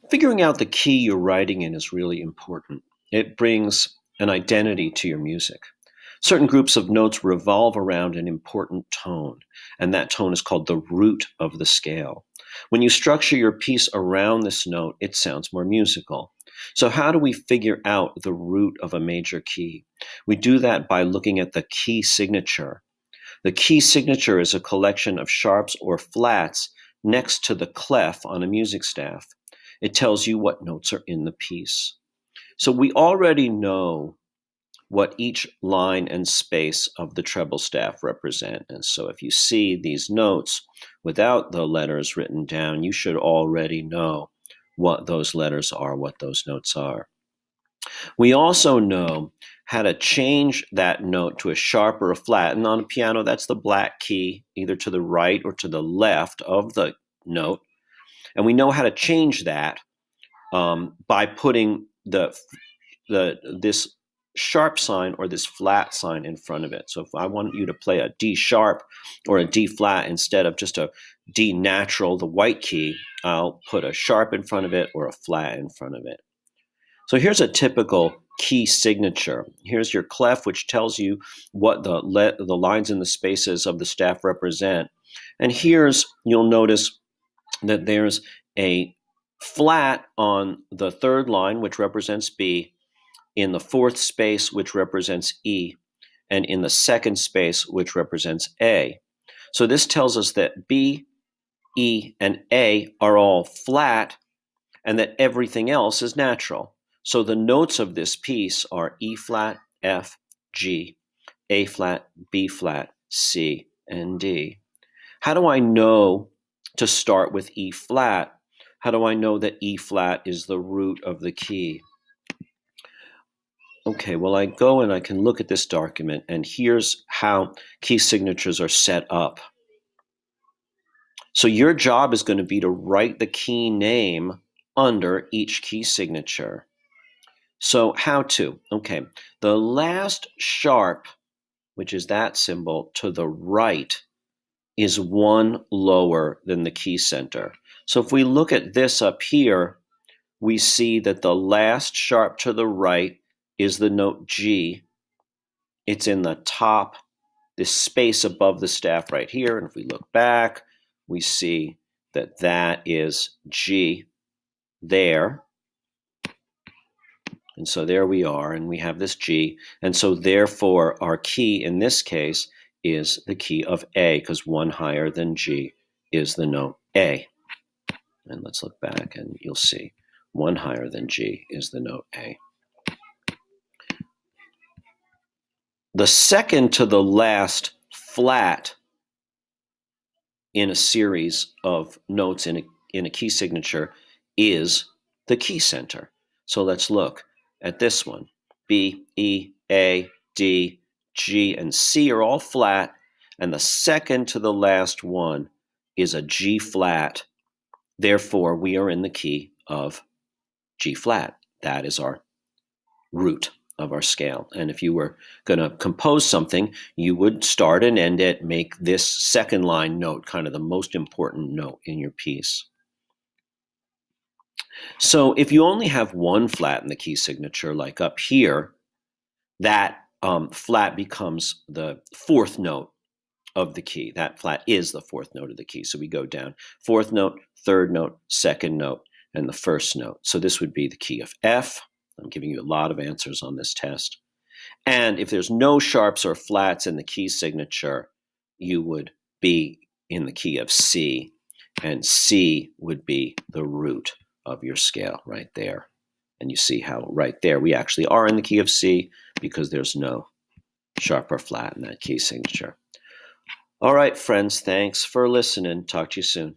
Figuring out the key you're writing in is really important. It brings an identity to your music. Certain groups of notes revolve around an important tone, and that tone is called the root of the scale. When you structure your piece around this note, it sounds more musical. So, how do we figure out the root of a major key? We do that by looking at the key signature. The key signature is a collection of sharps or flats next to the clef on a music staff. It tells you what notes are in the piece. So we already know what each line and space of the treble staff represent. And so if you see these notes without the letters written down, you should already know what those letters are, what those notes are. We also know how to change that note to a sharp or a flat. And on a piano, that's the black key, either to the right or to the left of the note. And we know how to change that by putting this sharp sign or this flat sign in front of it. So if I want you to play a D sharp or a D flat instead of just a D natural, the white key, I'll put a sharp in front of it or a flat in front of it. So here's a typical key signature. Here's your clef, which tells you what the lines and the spaces of the staff represent. And you'll notice that there's a flat on the third line, which represents B, in the fourth space, which represents E, and in the second space, which represents A. So this tells us that B, E, and A are all flat and that everything else is natural. So the notes of this piece are E flat, F, G, A flat, B flat, C, and D. How do I know to start with E flat? How do I know that E flat is the root of the key? Okay, well, I go and I can look at this document, and here's how key signatures are set up. So your job is going to be to write the key name under each key signature. So how to? Okay, the last sharp, which is that symbol, to the right is one lower than the key center. So if we look at this up here, we see that the last sharp to the right is the note G. It's in the top, this space above the staff right here. And if we look back, we see that that is G there. And so there we are, and we have this G. And so therefore, our key in this case is the key of A, because one higher than G is the note A. And let's look back, and you'll see one higher than G is the note A. The second to the last flat in a series of notes in a key signature is the key center. So let's look at this one. B, E, A, D, G, and C are all flat, and the second to the last one is a G flat. Therefore, we are in the key of G flat. That is our root of our scale. And if you were going to compose something, you would start and end it, make this second line note kind of the most important note in your piece. So if you only have one flat in the key signature, like up here, that flat becomes the fourth note of the key. That flat is the fourth note of the key. So we go down fourth note, third note, second note, and the first note. So this would be the key of F. I'm giving you a lot of answers on this test. And if there's no sharps or flats in the key signature, you would be in the key of C, and C would be the root of your scale right there. And you see how right there we actually are in the key of C because there's no sharp or flat in that key signature. All right, friends, thanks for listening. Talk to you soon.